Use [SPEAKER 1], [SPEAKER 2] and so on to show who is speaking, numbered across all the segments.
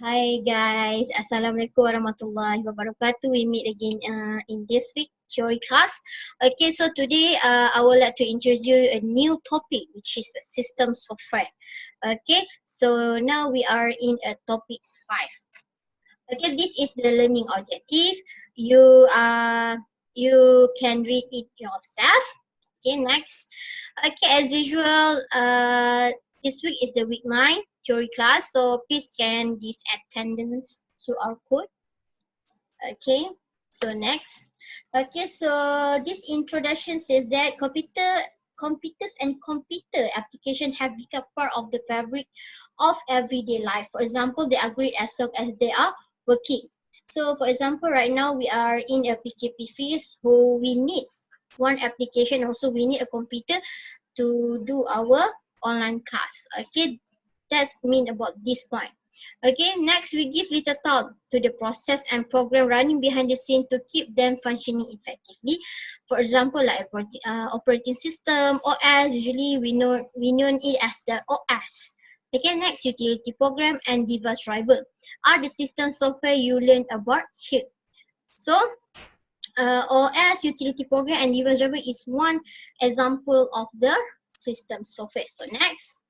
[SPEAKER 1] Hi guys, Assalamualaikum warahmatullahi wabarakatuh. We meet again in this week theory class. Okay, so today I would like to introduce you a new topic which is system software. Okay, so now we are in a topic 5. Okay, this is the learning objective. You can read it yourself. Okay, next. Okay, as usual, this week is the week 9 theory class, so please scan this attendance QR code. Okay, so next. Okay, so this introduction says that computers and computer application have become part of the fabric of everyday life. For example, they are great as long as they are working. So for example, right now we are in a PKP phase, so we need one application, also we need a computer to do our online class. Okay, that's mean about this point. Okay, next we give little thought to the process and program running behind the scene to keep them functioning effectively. For example, like operating system, OS, usually we know it as the OS. Okay, next utility program and device driver are the system software you learn about here. So OS, utility program and device driver is one example of the system software. So next.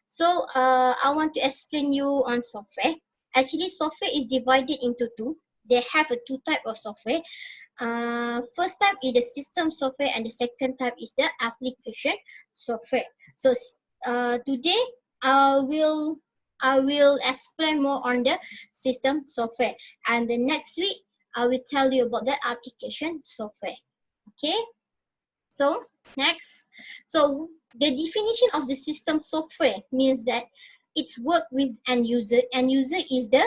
[SPEAKER 1] So I want to explain you on software. Actually, software is divided into two. They have a two type of software. First type is the system software and the second type is the application software. So today I will explain more on the system software, and the next week I will tell you about the application software. Okay. So next, so the definition of the system software means that it's work with end user. End user is the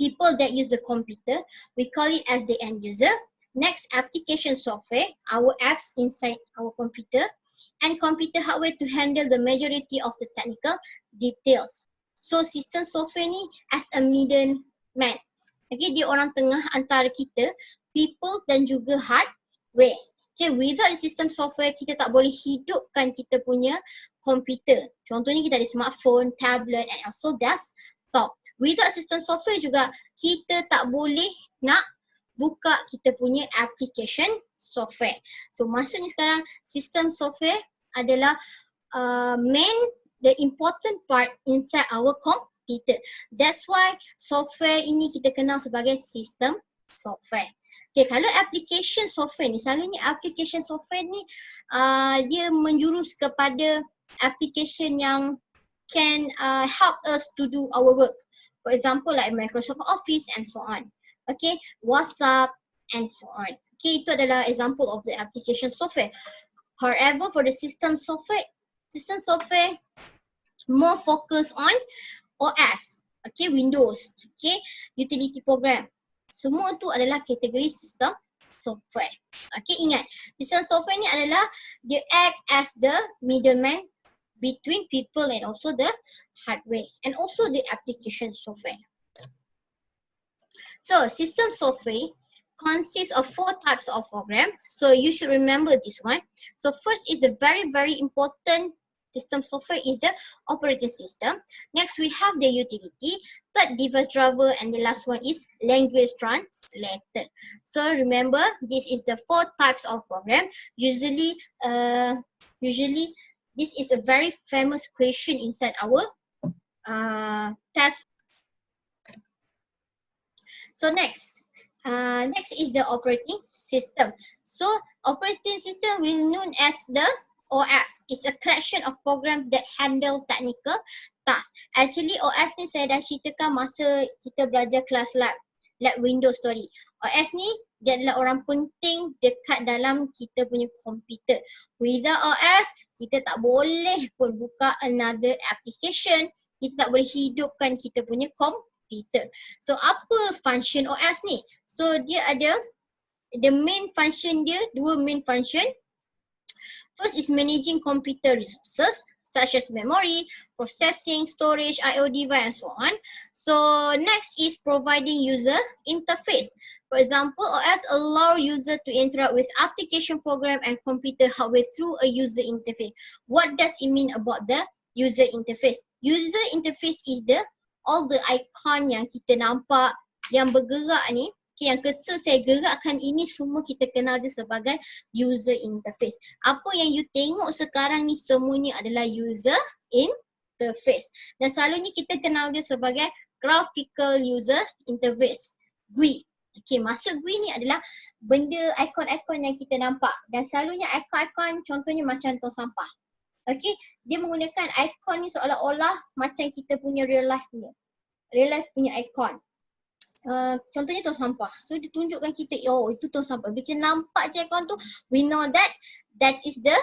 [SPEAKER 1] people that use the computer. We call it as the end user. Next, application software, our apps inside our computer, and computer hardware to handle the majority of the technical details. So system software ni as a middleman. Okay, dia orang tengah antara kita, people dan juga hardware. Okay, without the system software, kita tak boleh hidupkan kita punya komputer. Contohnya kita ada smartphone, tablet and also desktop. Without system software juga, kita tak boleh nak buka kita punya application software. So maksudnya sekarang, system software adalah the important part inside our computer. That's why software ini kita kenal sebagai system software. Okay, kalau application software ni, selalunya application software ni dia menjurus kepada application yang can help us to do our work. For example, like Microsoft Office and so on. Okay, WhatsApp and so on. Okay, itu adalah example of the application software. However, for the system software more focus on OS. Okay, Windows. Okay, utility program. Semua tu adalah kategori sistem software. Okay, ingat, sistem software ni adalah dia act as the middleman between people and also the hardware and also the application software. So, system software consists of 4 types of program. So, you should remember this one. So, first is the very important system software is the operating system. Next, we have the utility, third device driver, and the last one is language translator. So remember, this is the 4 types of program. Usually this is a very famous question inside our test. So next is the operating system. So operating system will known as the OS. It's a collection of programs that handle technical tasks. Actually OS ni saya dah ceritakan masa kita belajar kelas lab Windows story. OS ni dia adalah orang penting dekat dalam kita punya komputer. Without OS, kita tak boleh pun buka another application. Kita tak boleh hidupkan kita punya komputer. So apa function OS ni? So dia ada the main function dia, 2 main function. First is managing computer resources such as memory, processing, storage, I/O device and so on. So next is providing user interface. For example, OS allow user to interact with application program and computer hardware through a user interface. What does it mean about the user interface? User interface is the all the icon yang kita nampak yang bergerak ni, okay, yang cursor saya gerakkan ini semua kita kenal dia sebagai user interface. Apa yang you tengok sekarang ni semuanya adalah user interface. Dan selalunya kita kenal dia sebagai graphical user interface, GUI. Okay, maksud GUI ni adalah benda ikon-ikon yang kita nampak. Dan selalunya ikon-ikon contohnya macam tong sampah. Okay, dia menggunakan ikon ni seolah-olah macam kita punya real life punya ikon. Contohnya tong sampah. So dia tunjukkan kita, oh itu tong sampah. Bila kita nampak je ikon tu, we know that is the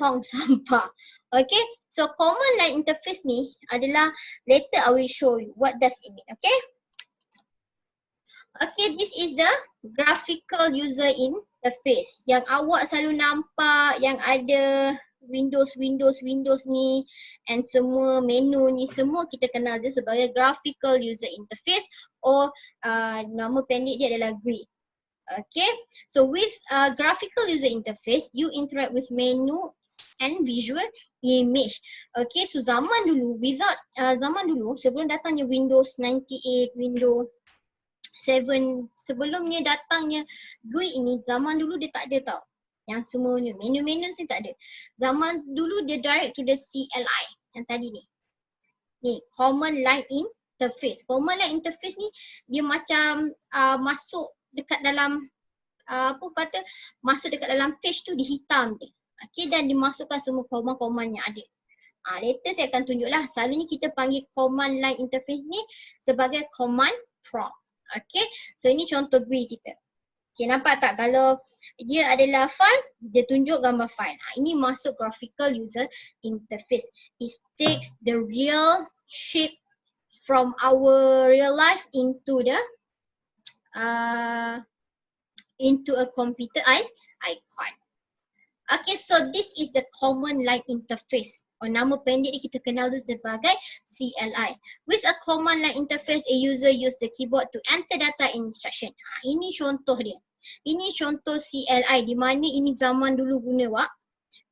[SPEAKER 1] tong sampah. Okay, so command line interface ni adalah, later I will show you what does it mean. Okay. Okay, this is the graphical user interface yang awak selalu nampak, yang ada Windows ni and semua menu ni, semua kita kenal dia sebagai graphical user interface, or nama pendek dia adalah GUI. Okay, so with graphical user interface, you interact with menu and visual image. Okay, so zaman dulu sebelum datangnya Windows 98, Windows 7, sebelumnya datangnya GUI ini, zaman dulu dia tak ada tau. Yang semuanya, menu-menu ni tak ada. Zaman dulu dia direct to the CLI yang tadi ni. Ni, command line interface. Command line interface ni dia macam masuk dekat dalam masuk dekat dalam page tu, dihitam dia. Okay, dan dimasukkan semua command-command yang ada. Later saya akan tunjuklah. Selalunya kita panggil command line interface ni sebagai command prompt. Okay, so ini contoh GUI kita. Okay, nampak tak kalau dia adalah file, dia tunjuk gambar file. Ini masuk graphical user interface. It takes the real shape from our real life into a computer icon. Okay, so this is the command line interface. Nama pendek ni kita kenal dia sebagai CLI. With a command line interface, a user use the keyboard to enter data instruction. Ini contoh dia. Ini contoh CLI di mana ini zaman dulu guna Wak.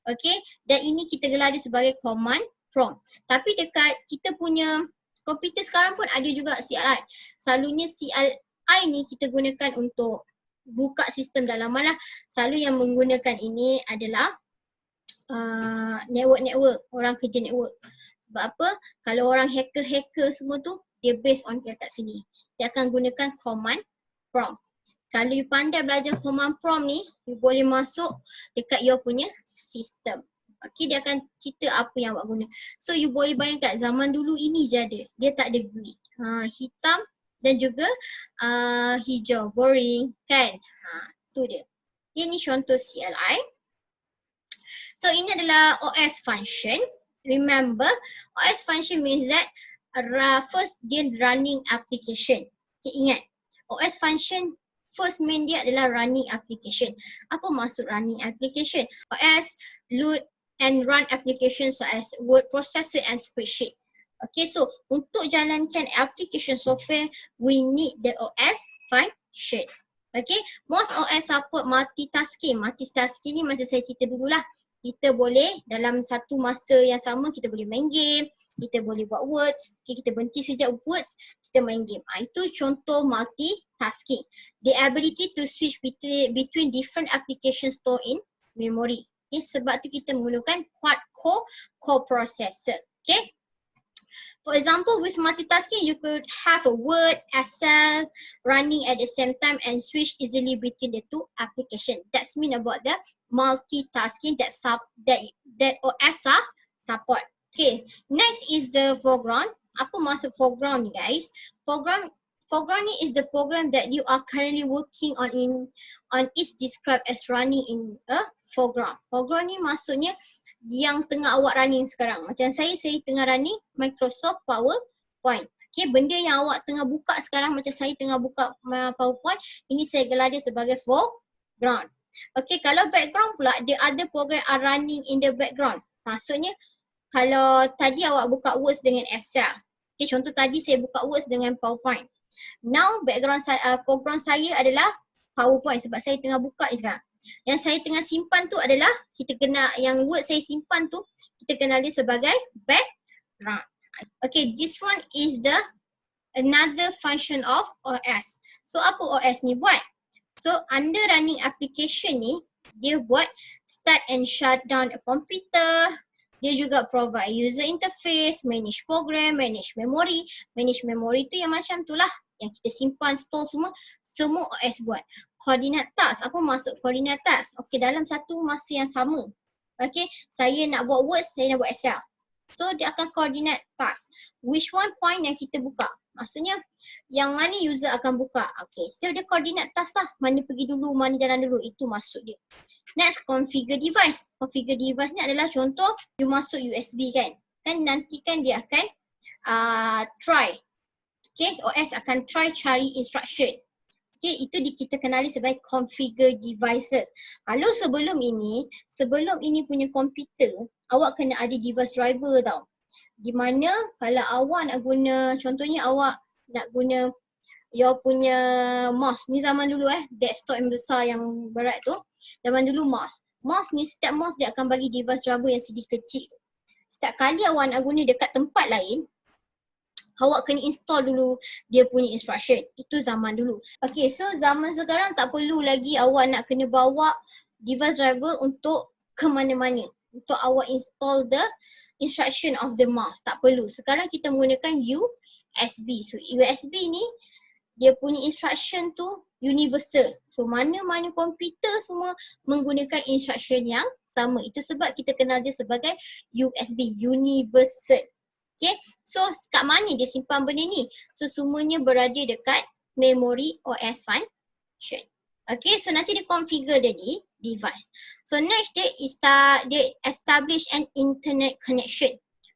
[SPEAKER 1] Okay, dan ini kita gelar dia sebagai command prompt. Tapi dekat kita punya komputer sekarang pun ada juga CLI. Selalunya CLI ni kita gunakan untuk buka sistem dalaman lah. Selalu yang menggunakan ini adalah network, orang kerja network. Sebab apa? Kalau orang hacker semua tu, dia based on dekat sini. Dia akan gunakan command prompt. Kalau you pandai belajar command prompt ni, you boleh masuk dekat you punya sistem. Okay, dia akan cerita apa yang awak guna. So you boleh bayangkan zaman dulu ini je ada. Dia tak ada GUI. Hitam dan juga hijau, boring kan. Tu dia. Ini contoh CLI. So ini adalah OS function. Remember, OS function means that first dia running application. Okay, ingat, OS function first main dia adalah running application. Apa maksud running application? OS load and run applications such as word processor and spreadsheet. Okay, so untuk jalankan application software, we need the OS function. Okay, most OS support multitasking. Multitasking ni macam saya cerita dululah. Kita boleh dalam satu masa yang sama kita boleh main game, kita boleh buat words, kita berhenti sekejap words, kita main game. Itu contoh multitasking. The ability to switch between different applications stored in memory. Okay, sebab tu kita menggunakan quad-core coprocessor. Okay. For example, with multitasking, you could have a Word, Excel running at the same time and switch easily between the two applications. That's mean about the multitasking that OS support. Okay, next is the foreground. Apa maksud foreground ni guys? Foreground ni is the program that you are currently working on is described as running in a foreground. Foreground ni maksudnya yang tengah awak running sekarang. Macam saya tengah running Microsoft PowerPoint. Okay, benda yang awak tengah buka sekarang, macam saya tengah buka PowerPoint, ini saya gelar dia sebagai foreground. Okay, kalau background pula, the other program are running in the background. Maksudnya, kalau tadi awak buka Words dengan Excel. Okay, contoh tadi saya buka Words dengan PowerPoint. Now, foreground saya adalah PowerPoint sebab saya tengah buka ni sekarang. Yang saya tengah simpan tu adalah, kita kena, yang word saya simpan tu, kita kenal dia sebagai background. Okay, this one is the another function of OS. So apa OS ni buat? So under running application ni, dia buat start and shut down a computer. Dia juga provide user interface, manage program, manage memory. Manage memory tu yang macam tu lah, yang kita simpan, store semua OS buat. Coordinate task, apa maksud coordinate task? Okay, dalam satu masa yang sama. Okay, saya nak buat Word, saya nak buat Excel. So dia akan coordinate task. Which one point yang kita buka? Maksudnya yang mana user akan buka. Okay, so dia coordinate task lah. Mana pergi dulu, mana jalan dulu. Itu maksud dia. Next, configure device. Configure device ni adalah contoh you masuk USB kan. Kan nanti kan dia akan try. Okay, OS akan try cari instruction. Okay, itu kita kenali sebagai configure devices. Kalau sebelum ini punya komputer, awak kena ada device driver tau. Di mana kalau awak nak guna, contohnya awak nak guna your punya mouse, ni zaman dulu desktop yang besar yang berat tu, zaman dulu mouse. Mouse ni, setiap mouse dia akan bagi device driver yang sedikit kecil. Setiap kali awak nak guna dekat tempat lain, awak kena install dulu dia punya instruction. Itu zaman dulu. Okay, so zaman sekarang tak perlu lagi awak nak kena bawa device driver untuk ke mana-mana. Untuk awak install the instruction of the mouse. Tak perlu. Sekarang kita menggunakan USB. So USB ni, dia punya instruction tu universal. So mana-mana komputer semua menggunakan instruction yang sama. Itu sebab kita kenal dia sebagai USB, universal. Okay, so kat mana dia simpan benda ni? So semuanya berada dekat memory OS function. Okay, so nanti dia configure dia di device. So next dia establish an internet connection.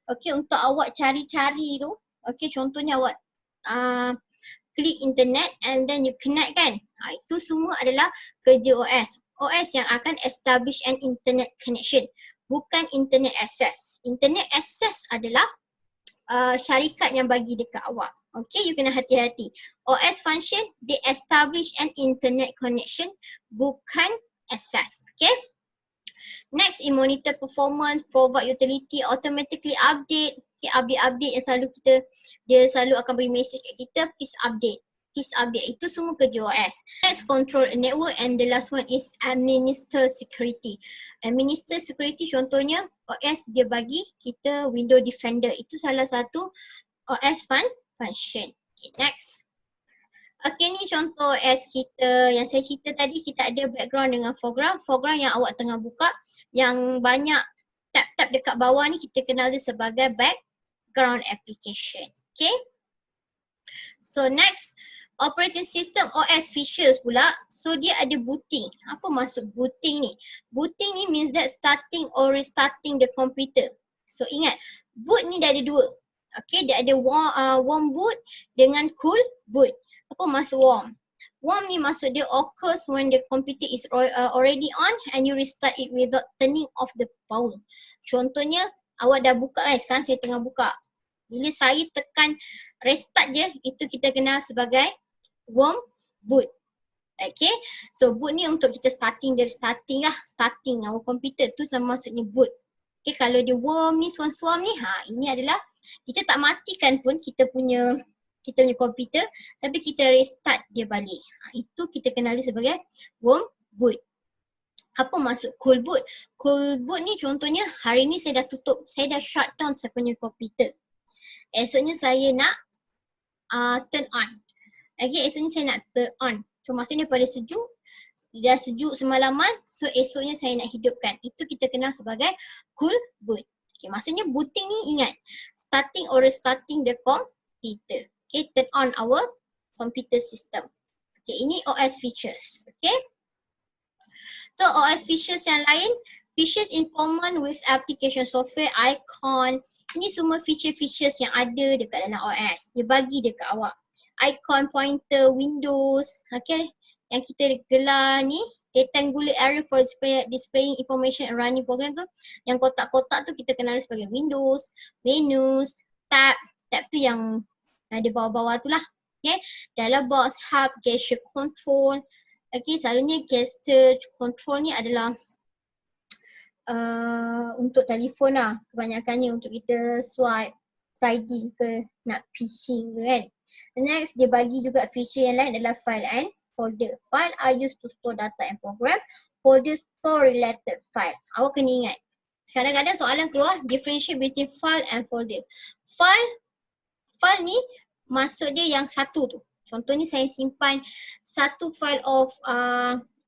[SPEAKER 1] Okay, untuk awak cari-cari tu, okay, contohnya awak klik internet and then you connect kan. Itu semua adalah kerja OS. OS yang akan establish an internet connection, bukan internet access. Internet access adalah syarikat yang bagi dekat awak. Okay, you kena hati-hati. OS function, they establish an internet connection, bukan access. Okay. Next, monitor performance, provide utility, automatically update. Okay, update yang selalu dia selalu akan bagi message kat kita, please update. Please update. Itu semua kerja OS. Next, control a network, and the last one is administer security. Administer security contohnya OS dia bagi kita Windows Defender. Itu salah satu OS function. Okay, next. Okay, ni contoh OS kita yang saya cerita tadi. Kita ada background dengan foreground. Foreground yang awak tengah buka, yang banyak tab-tab dekat bawah ni kita kenal dia sebagai background application. Okay. So next, operating system OS features pula. So dia ada booting. Apa maksud booting ni? Booting ni means that starting or restarting the computer. So ingat, boot ni dia ada dua. Okay, dia ada warm boot dengan cool boot. Apa maksud warm? Warm ni maksud dia occurs when the computer is already on and you restart it without turning off the power. Contohnya, awak dah buka sekarang saya tengah buka. Bila saya tekan restart je, itu kita kenal sebagai warm boot. Okay, so boot ni untuk kita starting lah, starting our computer tu sama maksudnya boot. Okay, kalau dia warm ni, suam-suam ni, ini adalah kita tak matikan pun kita punya komputer, tapi kita restart dia balik. Itu kita kenali sebagai warm boot. Apa maksud cool boot? Cool boot ni contohnya hari ni saya dah tutup, saya dah shut down saya punya komputer. Esoknya saya nak turn on. Okay, esoknya saya nak turn on. So maksudnya pada sejuk, dah sejuk semalaman, so esoknya saya nak hidupkan. Itu kita kenal sebagai cool boot. Okay, maksudnya booting ni ingat, starting or restarting the computer. Okay, turn on our computer system. Okay, ini OS features. Okay. So OS features yang lain, features in common with application software, icon. Ini semua features yang ada dekat dalam OS. Dia bagi dekat awak. Icon, pointer, windows. Okay. Yang kita gelar ni, rectangular area for displaying information and running program tu. Yang kotak-kotak tu kita kenal sebagai windows, menus, tab. Tab tu yang ada bawah-bawah tu lah. Okay. Dialog box, hub, gesture control. Okay, selalunya gesture control ni adalah untuk telefon lah. Kebanyakannya untuk kita swipe sliding ke, nak phishing ke kan. Next, dia bagi juga feature yang lain adalah file and folder. File are used to store data and program. Folder store related file. Awak kena ingat. Kadang-kadang soalan keluar differentiate between file and folder. File ni maksud dia yang satu tu. Contohnya saya simpan satu file of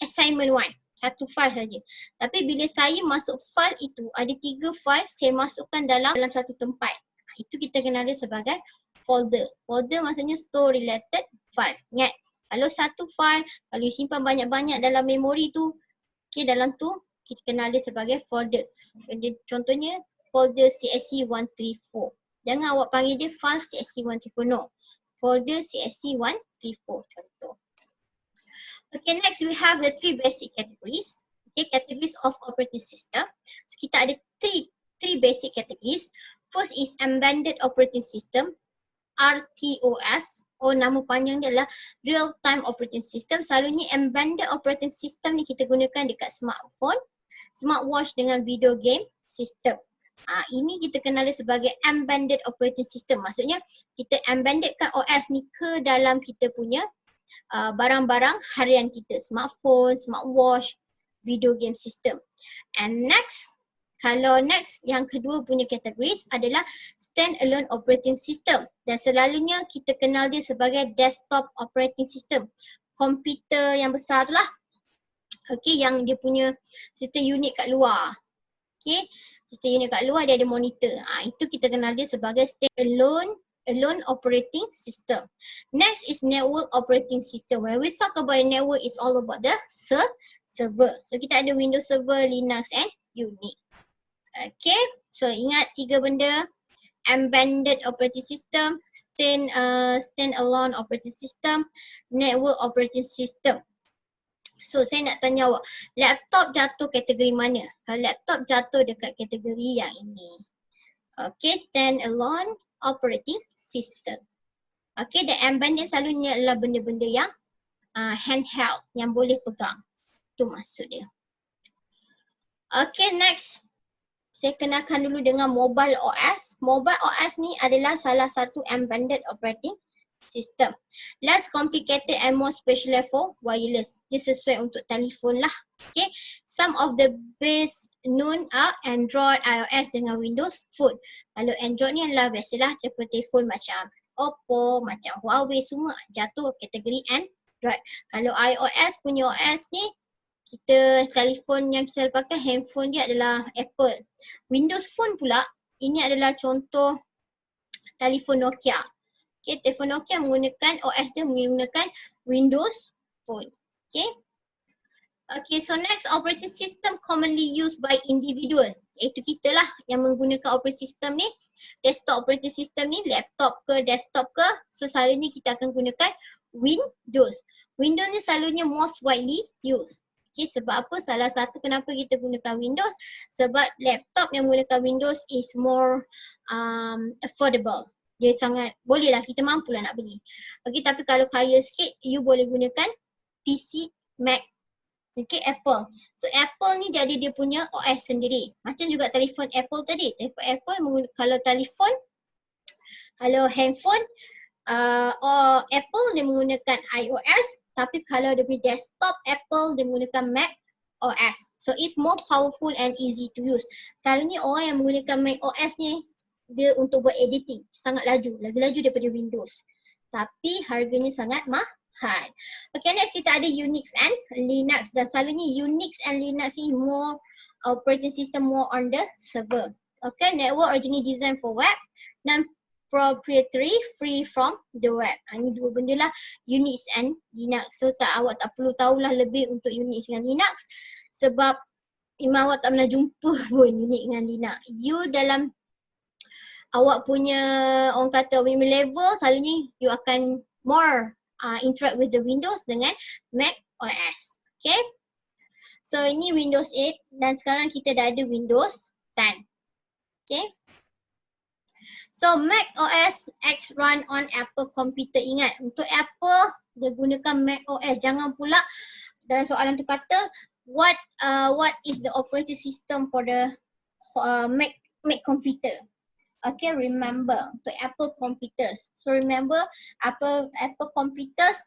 [SPEAKER 1] assignment 1. Satu file saja. Tapi bila saya masuk file itu, ada 3 file saya masukkan dalam satu tempat. Itu kita kenal dia sebagai folder. Folder maksudnya store related file. Ingat, kalau satu file, kalau you simpan banyak-banyak dalam memori tu, okay, dalam tu kita kenal dia sebagai folder. Contohnya folder CSC 134. Jangan awak panggil dia file CSC 134, no. Folder CSC 134 contoh. Okay, next we have the 3 basic categories. Okay, categories of operating system. So kita ada three basic categories. First is embedded operating system, RTOS. Nama panjang dia adalah real time operating system. Selalunya embedded operating system ni kita gunakan dekat smartphone, smartwatch dengan video game system. Ini kita kenal dia sebagai embedded operating system. Maksudnya kita embeddedkan OS ni ke dalam kita punya barang-barang harian kita, smartphone, smartwatch, video game system. And next, kalau next yang kedua punya kategoris adalah standalone operating system, dan selalunya kita kenal dia sebagai desktop operating system. Komputer yang besar tu lah. Okay, yang dia punya sistem unit kat luar. Okay, sistem unit kat luar dia ada monitor. Itu kita kenal dia sebagai standalone operating system. Next is network operating system. When we talk about network, it's all about the server. So kita ada Windows Server, Linux and Unix. Okay, so ingat 3 benda: embedded operating system, standalone operating system, network operating system. So saya nak tanya awak, laptop jatuh kategori mana? Kalau laptop jatuh dekat kategori yang ini. Okay, standalone operating system. Okay, dan embedded selalunya adalah benda-benda yang handheld, yang boleh pegang. Itu maksud dia. Okay, next. Saya kenalkan dulu dengan mobile OS. Mobile OS ni adalah salah satu embedded operating system. Less complicated and more specialized for wireless. Dia sesuai untuk telefon lah. Okay. Some of the best known are Android, iOS dengan Windows Phone. Kalau Android ni adalah biasalah telefon macam Oppo, macam Huawei, semua jatuh kategori Android. Kalau iOS punya OS ni, kita telefon yang kita pakai, handphone dia adalah Apple. Windows Phone pula, ini adalah contoh telefon Nokia. Okay, telefon Nokia menggunakan OS dia menggunakan Windows Phone. Okay. Okay, so next, operating system commonly used by individual. Iaitu kita lah yang menggunakan operating system ni. Desktop operating system ni, laptop ke, desktop ke. So selalunya kita akan gunakan Windows. Windows ni selalunya most widely used. Okay, sebab apa? Salah satu kenapa kita gunakan Windows, sebab laptop yang menggunakan Windows is more affordable. Dia sangat, boleh lah, kita mampu lah nak beli. Okay, tapi kalau kaya sikit, you boleh gunakan PC, Mac, okay, Apple. So Apple ni dia ada dia punya OS sendiri. Macam juga telefon Apple tadi. Telefon Apple, kalau handphone, Apple dia menggunakan iOS. Tapi kalau dia punya desktop Apple, dia menggunakan Mac OS. So it's more powerful and easy to use. Selalunya orang yang menggunakan Mac OS ni, dia untuk buat editing sangat laju, lagi laju daripada Windows. Tapi harganya sangat mahal. Okay, next kita ada Unix and Linux. Dan selalunya Unix and Linux ni more operating system more on the server. Okay, network originally designed for web, non-proprietary, free from the web. Ini dua benda lah, Unix and Linux. So awak tak perlu tahulah lebih untuk Unix dengan Linux, sebab memang awak tak pernah jumpa pun Unix dengan Linux. You dalam awak punya, orang kata punya level, selalunya you akan more interact with the Windows dengan Mac OS. Okay. So ini Windows 8 dan sekarang kita dah ada Windows 10. Okay. So Mac OS X run on Apple computer. Ingat, untuk Apple dia gunakan Mac OS. Jangan pula dalam soalan tu kata what is the operating system for the Mac computer. Okay, remember untuk Apple computers. So remember Apple computers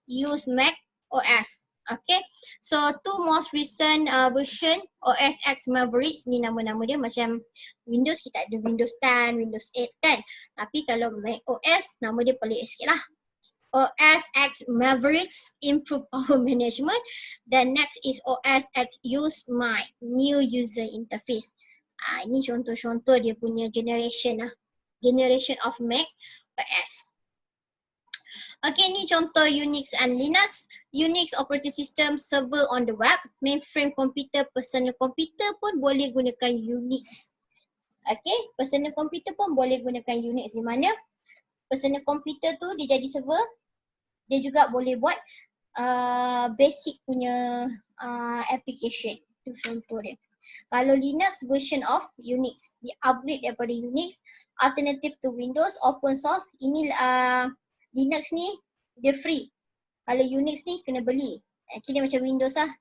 [SPEAKER 1] use Mac OS. Okay, so two most recent version OS X Mavericks ni nama-nama dia macam Windows kita ada Windows 10, Windows 8 kan. Tapi kalau Mac OS nama dia pelik sikit lah. OS X Mavericks improve power management. Dan next is OS X Use My new user interface. Ini contoh-contoh dia punya generation lah. Generation of Mac OS. Okay, ni contoh Unix and Linux. Unix operating system server on the web. Mainframe computer, personal computer pun boleh gunakan Unix. Okay, personal computer pun boleh gunakan Unix. Di mana personal computer tu dia jadi server. Dia juga boleh buat basic punya application. Itu contoh dia. Kalau Linux version of Unix, di upgrade daripada Unix, alternative to Windows, open source. Ini Linux ni dia free. Kalau Unix ni kena beli. Dia macam Windows lah.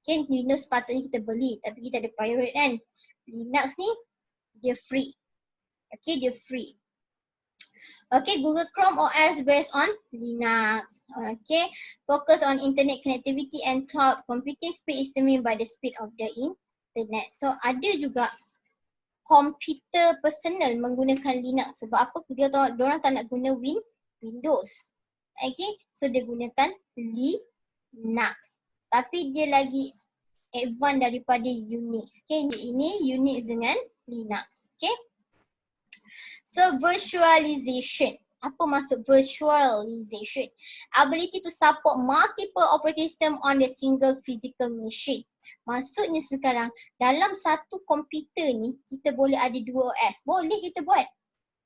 [SPEAKER 1] Okay, Windows patutnya kita beli tapi kita ada pirate kan. Linux ni dia free. Okay, dia free. Okay, Google Chrome OS based on Linux. Okay, focus on internet connectivity and cloud computing. Speed is determined by the speed of the internet. So ada juga komputer personal menggunakan Linux. Sebab apa? Diorang tak nak guna Windows. Okay, so dia gunakan Linux. Tapi dia lagi advance daripada Unix. Okay, ini Unix dengan Linux. Okay. So virtualization. Apa maksud virtualization? Ability to support multiple operating system on a single physical machine. Maksudnya sekarang dalam satu komputer ni kita boleh ada dua OS. Boleh kita buat?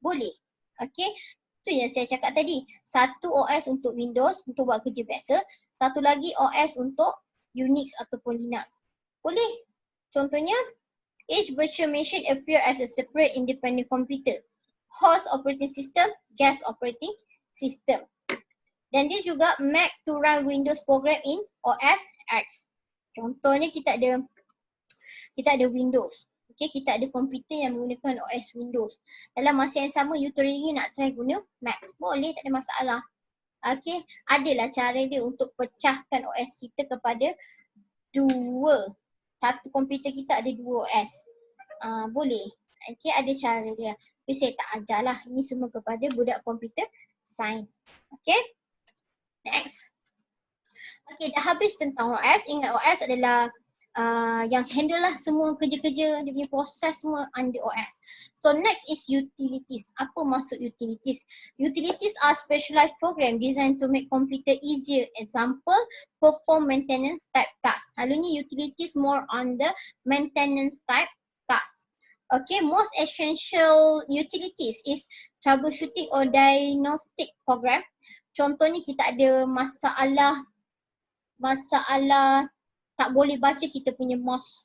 [SPEAKER 1] Boleh. Okay. Itu yang saya cakap tadi. Satu OS untuk Windows untuk buat kerja biasa. Satu lagi OS untuk Unix ataupun Linux. Boleh. Contohnya, each virtual machine appear as a separate independent computer. Host operating system, guest operating system. Dan dia juga Mac to run Windows program in OS X. Contohnya kita ada Windows. Okay, kita ada komputer yang menggunakan OS Windows. Dalam masa yang sama, you teringin nak try guna Mac. Boleh, tak ada masalah. Okay, adalah cara dia untuk pecahkan OS kita kepada dua. Satu komputer kita ada dua OS. Boleh. Okay, ada cara dia. Tapi saya tak ajar lah. Ini semua kepada budak komputer science. Okay, next. Okay, dah habis tentang OS. Ingat OS adalah yang handle lah semua kerja-kerja, dia punya proses semua under OS. So next is utilities. Apa maksud utilities? Utilities are specialized program designed to make computer easier. Example, perform maintenance type task. Selalunya utilities more on the maintenance type task. Okay, most essential utilities is troubleshooting or diagnostic program. Contohnya kita ada masalah tak boleh baca kita punya mouse.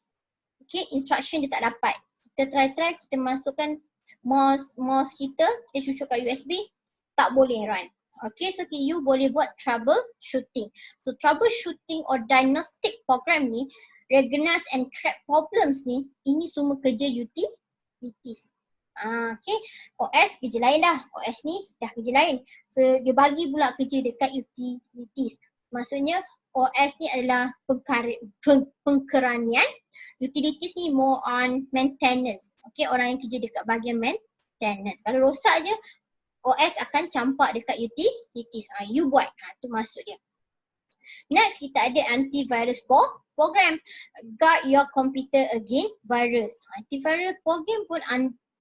[SPEAKER 1] Okay, instruction dia tak dapat. Kita try, kita masukkan mouse kita cucuk kat USB, tak boleh run. Okay, so you boleh buat troubleshooting. So troubleshooting or diagnostic program ni, recognize and crack problems ni, ini semua kerja utilities. Okay, OS kerja lain dah. OS ni dah kerja lain. So dia bagi pula kerja dekat utilities. Maksudnya OS ni adalah pengkeranian. Utilities ni more on maintenance. Okay, orang yang kerja dekat bahagian maintenance. Kalau rosak je, OS akan campak dekat utilities. You buat. Tu maksud dia. Next, kita ada antivirus program. Guard your computer against virus. Antivirus program pun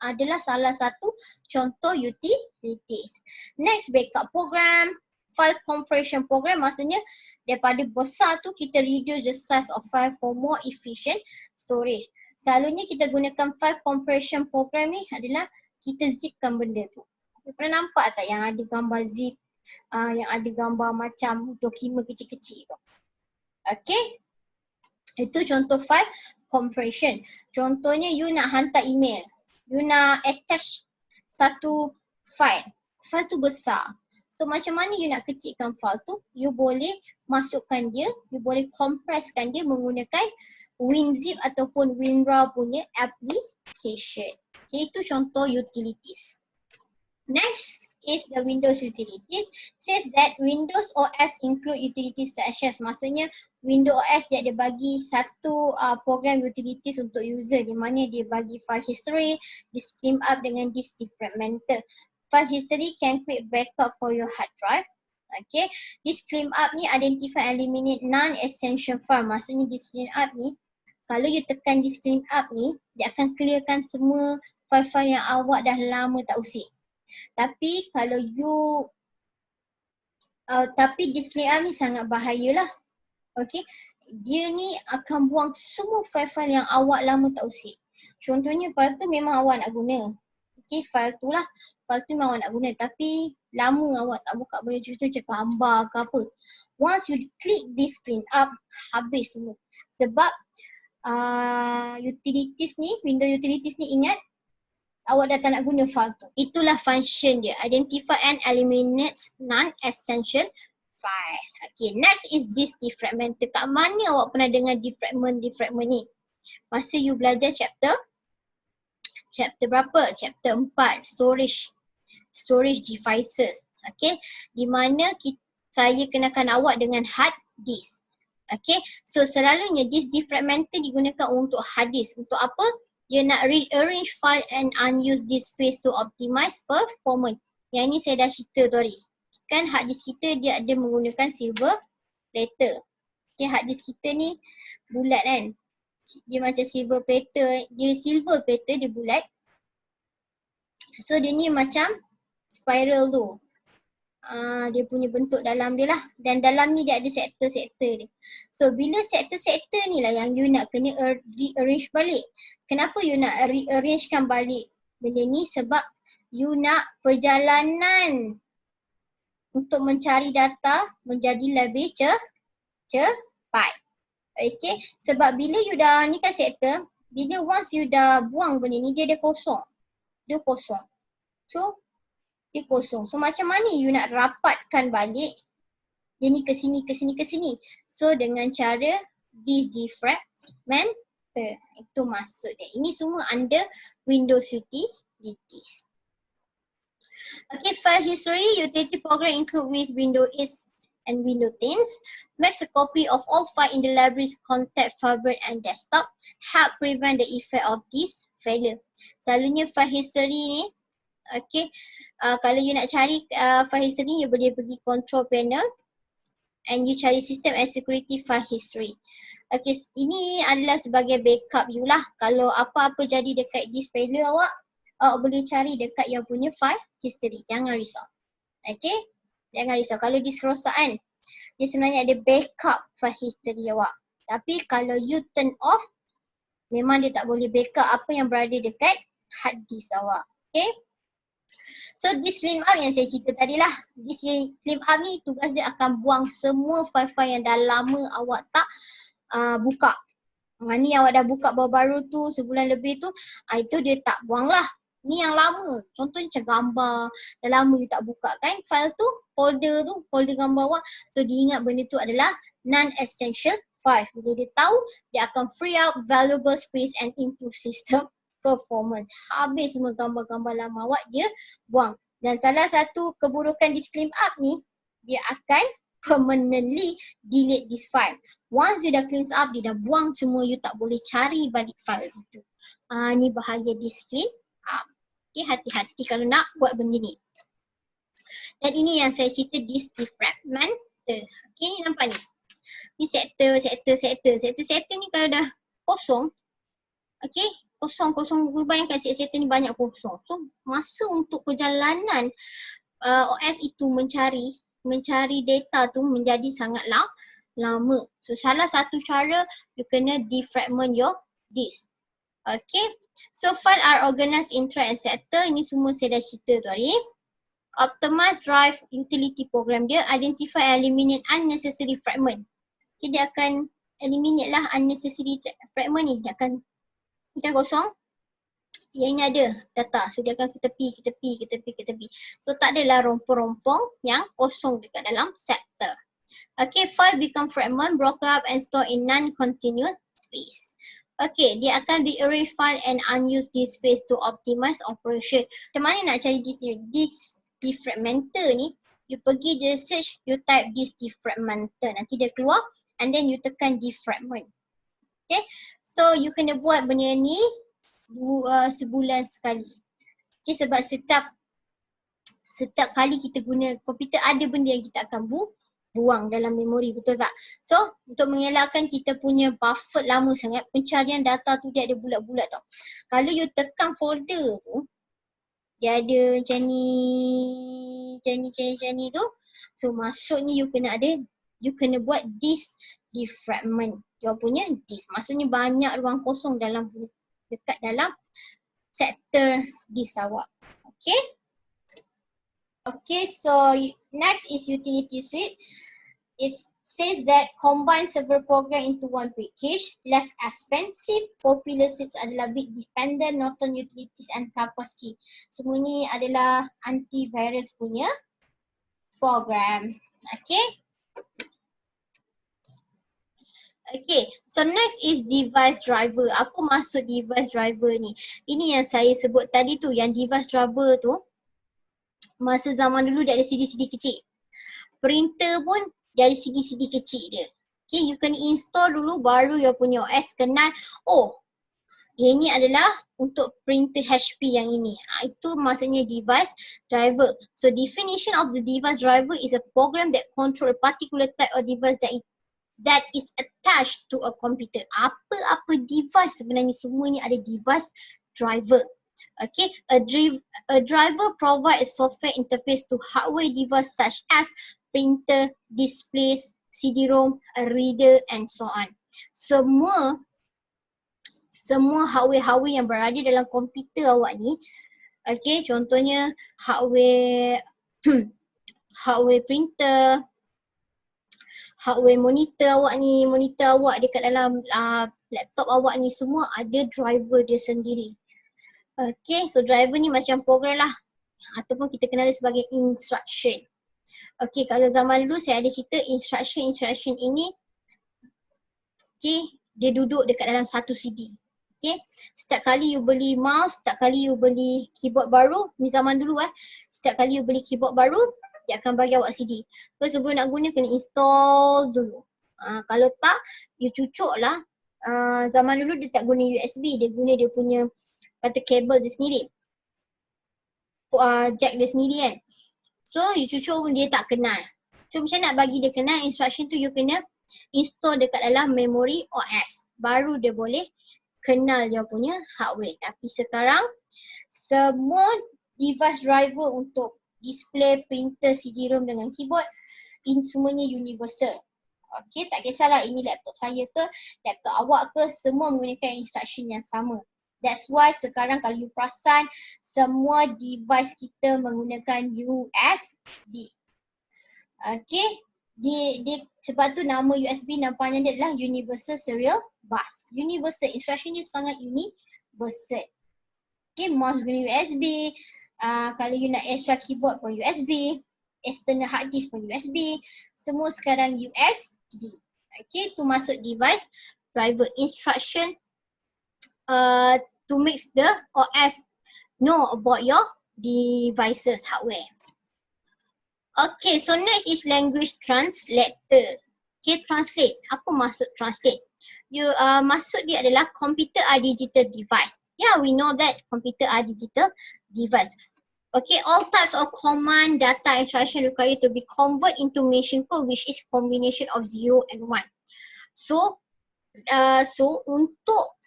[SPEAKER 1] adalah salah satu contoh utilities. Next, backup program. File compression program maksudnya daripada besar tu kita reduce the size of file for more efficient storage. Selalunya kita gunakan file compression program ni adalah kita zipkan benda tu. Pernah nampak tak yang ada gambar zip, yang ada gambar macam dokumen kecil-kecil tu. Okay. Itu contoh file compression. Contohnya you nak hantar email. You nak attach satu file. File tu besar. So macam mana you nak kecilkan file tu? You boleh masukkan dia, you boleh compresskan dia menggunakan WinZip ataupun WinRAR punya application. Okay, itu contoh utilities. Next is the Windows utilities. Says that Windows OS include utilities such as, maksudnya Windows OS dia bagi satu program utilities untuk user di mana dia bagi file history, disk clean up dengan disk defragmented. File history can create backup for your hard drive. Okay, disk clean up ni identify and eliminate non-essential file. Maksudnya disk clean up ni, kalau you tekan disk clean up ni, dia akan clearkan semua file-file yang awak dah lama tak usik. Tapi kalau tapi disk clean up ni sangat bahayalah. Okay, dia ni akan buang semua file-file yang awak lama tak usik. Contohnya file tu memang awak nak guna. Okay, file tu lah. File tu memang awak nak guna tapi lama awak tak buka, boleh cerita macam gambar ke apa. Once you click disk clean up, habis semua. Sebab utilities ni, Windows utilities ni, ingat awak dah tak nak guna file tu. Itulah function dia. Identify and eliminate non-essential file. Okay, next is disk defragmented. Kat mana awak pernah dengar defragment ni? Masa you belajar chapter berapa? Chapter 4, storage devices. Okay, di mana saya kenakan awak dengan hard disk. Okay, so selalunya disk defragmented digunakan untuk hard disk. Untuk apa? Dia nak rearrange file and unused disk space to optimize performance. Yang ni saya dah cerita tu hari. Kan hard disk kita dia ada menggunakan silver platter. Okay, hard disk kita ni bulat kan. Dia macam silver platter. Dia bulat. So dia ni macam spiral tu. Dia punya bentuk dalam dia lah. Dan dalam ni dia ada sektor-sektor dia. So bila sektor-sektor ni lah yang you nak kena rearrange balik. Kenapa you nak rearrangekan balik benda ni? Sebab you nak perjalanan untuk mencari data menjadi lebih cepat. Okay, sebab bila you dah ni kan sektor, bila once you dah buang benda ni, dia kosong. Dia kosong. So dia kosong. So macam mana you nak rapatkan balik dia ni ke sini. So dengan cara disk defragmented. Itu maksud dia. Ini semua under Windows utilities. Okay, file history utility program include with Windows 8 and Windows 10. Makes a copy of all file in the library's contact, favorite and desktop. Help prevent the effect of disk failure. Selalunya file history ni, okay, kalau you nak cari file history, you boleh pergi control panel and you cari system and security file history. Okay, ini adalah sebagai backup you lah. Kalau apa-apa jadi dekat disk failure awak boleh cari dekat yang punya file history. Jangan risau. Okay, jangan risau. Kalau disk rosak kan, dia sebenarnya ada backup file history awak. Tapi kalau you turn off, memang dia tak boleh backup apa yang berada dekat hard disk awak. Okay. So disk clean up yang saya cerita tadi lah. Disk clean up ni tugas dia akan buang semua file-file yang dah lama awak tak buka. Ni awak dah buka baru-baru tu, sebulan lebih tu, itu dia tak buang lah. Ni yang lama. Contohnya macam gambar, dah lama you tak buka kan file tu, folder gambar awak. So dia ingat benda tu adalah non-essential file. Bila dia tahu, dia akan free up valuable space and improve system performance. Habis semua gambar-gambar lama awak dia buang. Dan salah satu keburukan disk clean up ni, dia akan permanently delete this file. Once you dah clean up, dia dah buang semua, you tak boleh cari balik file itu. Ni bahaya disk clean up. Okay, hati-hati kalau nak buat benda ni. Dan ini yang saya cerita disk defragmented. Okay, ni nampak ni. Ni sektor ni kalau dah kosong, okay, kosong, bayangkan sektor ni banyak kosong. So masa untuk perjalanan OS itu mencari data tu menjadi sangat lama. So salah satu cara you kena defragment your disk. Okay, so file are organized in tray and sector. Ini semua saya dah cerita tu hari. Optimize drive utility program dia identify and eliminate unnecessary fragment. Okay, dia akan eliminate lah unnecessary fragment ni. Dia akan kosong. Yang ini ada data. So dia akan ke tepi. So tak adalah rompong-rompong yang kosong dekat dalam sector. Okay, file become fragment, broken up and stored in non-continuous space. Okay, dia akan rearrange file and unused disk space to optimize operation. Macam mana nak cari disk defragmenter ni? You pergi je search, you type disk defragmenter. Nanti dia keluar and then you tekan defragment. Okay, so you kena buat benda ni sebulan sekali. Okay, sebab setiap kali kita guna komputer ada benda yang kita akan buang dalam memori, betul tak? So, untuk mengelakkan kita punya buffer lama sangat, pencarian data tu dia ada bulat-bulat tau. Kalau you tekan folder tu, dia ada macam ni tu. So, masuk ni you kena buat disk defragment. You punya disk. Maksudnya banyak ruang kosong dekat dalam sektor disk awak. Okay? Okay, so next is utility suite. It says that combine several program into one package. Less expensive. Popular suites adalah Bitdefender, Norton Utilities and Kaspersky. Semua ni adalah antivirus punya program. Okay. Okay, so next is device driver. Apa maksud device driver ni? Ini yang saya sebut tadi tu, yang device driver tu masa zaman dulu dia ada CD-CD kecil. Printer pun dia ada CD-CD kecil dia. Okay, you kena install dulu baru you punya OS kenal. Oh, ini adalah untuk printer HP yang ini. Itu maksudnya device driver. So definition of the device driver is a program that control a particular type of device that is attached to a computer. Apa-apa device sebenarnya semua ni ada device driver. Okay, a driver provide a software interface to hardware device such as printer, displays, CD-ROM, a reader and so on. Semua hardware yang berada dalam komputer awak ni, okay, contohnya hardware printer, hardware monitor awak ni, monitor awak dekat dalam laptop awak ni, semua ada driver dia sendiri. Okay, so driver ni macam program lah, ataupun kita kenal dia sebagai instruction. Okay, kalau zaman dulu saya ada cerita instruction ini, okay, dia duduk dekat dalam satu CD. Okay, setiap kali you beli mouse, setiap kali you beli keyboard baru, ni zaman dulu setiap kali you beli keyboard baru, dia akan bagi awak CD. So sebelum nak guna kena install dulu. Kalau tak, you cucuk lah. Zaman dulu dia tak guna USB, dia guna dia punya kata kabel dia sendiri. Jack dia sendiri kan. So you cucuk pun dia tak kenal. So macam nak bagi dia kenal instruction tu, you kena install dekat dalam memory OS. Baru dia boleh kenal dia punya hardware. Tapi sekarang semua device driver untuk display, printer, CD-ROM dengan keyboard, ini semuanya universal. Okay, tak kisahlah ini laptop saya ke, laptop awak ke, semua menggunakan instruction yang sama. That's why sekarang kalau you perasan, semua device kita menggunakan USB. Okay, sebab tu nama USB nampaknya dia adalah Universal Serial Bus. Universal, instruction dia sangat universal. Okay, mouse guna USB, kalau you nak extra keyboard pun USB, external hard disk pun USB, semua sekarang USB. Okay, tu masuk device driver instruction to make the OS know about your devices hardware. Okay, so next is language translator. Okay, translate. Apa maksud translate? Maksud dia adalah computer are digital device. Yeah, we know that computer are digital device. Okay, all types of command, data, instruction required to be converted into machine code, which is combination of 0 and 1. So untuk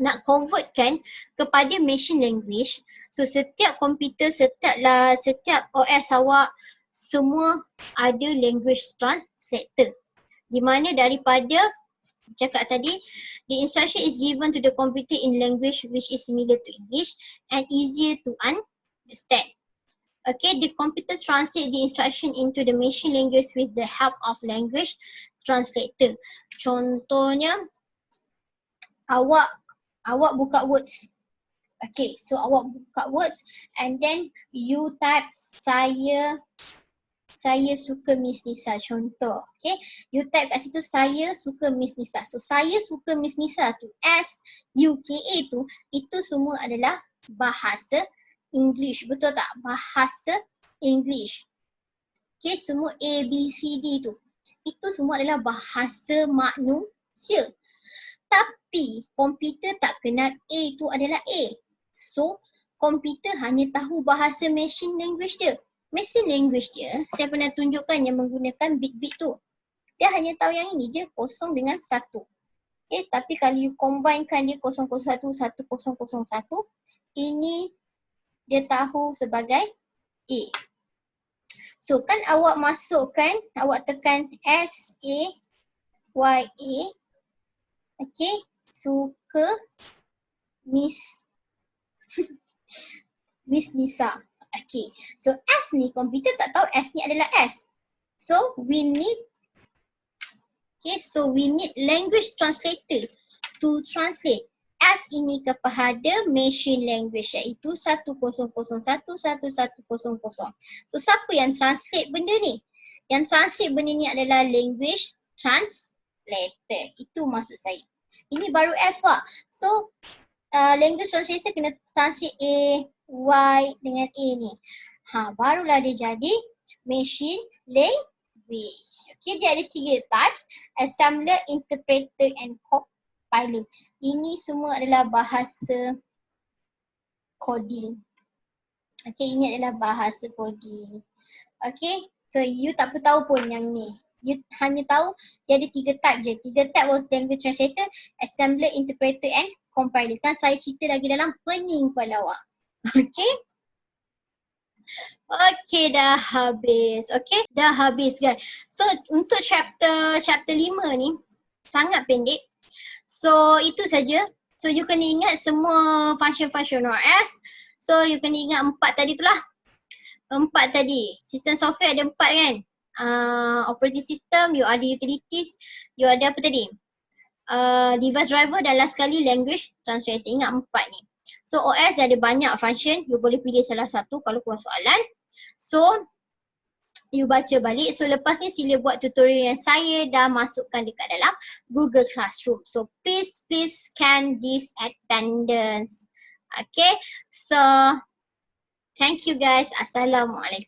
[SPEAKER 1] nak convertkan kepada machine language, so setiap komputer, setiap OS awak semua ada language translator. Di mana daripada cakap tadi, the instruction is given to the computer in language which is similar to English and easier to understand. Okay, the computer translate the instruction into the machine language with the help of language translator. Contohnya, awak buka words. Okay, so awak buka words and then you type saya saya suka Miss Nisa, contoh. Okay, you type kat situ saya suka Miss Nisa. So saya suka Miss Nisa tu, SUKA tu, itu semua adalah bahasa English, betul tak? Bahasa English. Okay, semua A, B, C, D tu, itu semua adalah bahasa manusia. Tapi komputer tak kenal A tu adalah A. So komputer hanya tahu bahasa machine language dia. Machine language dia, saya pernah tunjukkan yang menggunakan bit-bit tu. Dia hanya tahu yang ini je, 0 dengan 1. Okay, tapi kalau you combinekan dia 001, 1001, ini dia tahu sebagai A. So kan awak masukkan, awak tekan SAYA. Okay, suka Miss Miss Nisa. Okay, so S ni komputer tak tahu S ni adalah S. So we need language translator to translate S ini kepada machine language, iaitu 1001 1100. So siapa yang translate benda ni? Yang translate benda ni adalah language translator. Itu maksud saya. Ini baru S Pak. So language translator kena translate A, Y dengan A ni. Barulah dia jadi machine language. Okay, dia ada 3 types. Assembler, interpreter and compiler. Ini semua adalah bahasa coding. Okay, ini adalah bahasa coding. Okay, so you tak perlu tahu pun yang ni. You hanya tahu dia ada 3 type je. 3 type of language translator, assembler, interpreter and compiler. Kan saya cerita lagi dalam pening kepala awak. Okay. Okay, dah habis. Okay, dah habis kan. So untuk chapter 5 ni sangat pendek. So itu saja. So you kena ingat semua function-function OS. So you kena ingat 4 tadi tu lah. 4 tadi. Sistem software ada 4 kan. Operating system, you ada utilities, you ada apa tadi? Device driver dan last sekali language translator. Ingat 4 ni. So OS ada banyak function. You boleh pilih salah satu kalau kurang soalan. So you baca balik. So lepas ni sila buat tutorial yang saya dah masukkan dekat dalam Google Classroom. So please scan this attendance. Okay. So thank you guys. Assalamualaikum.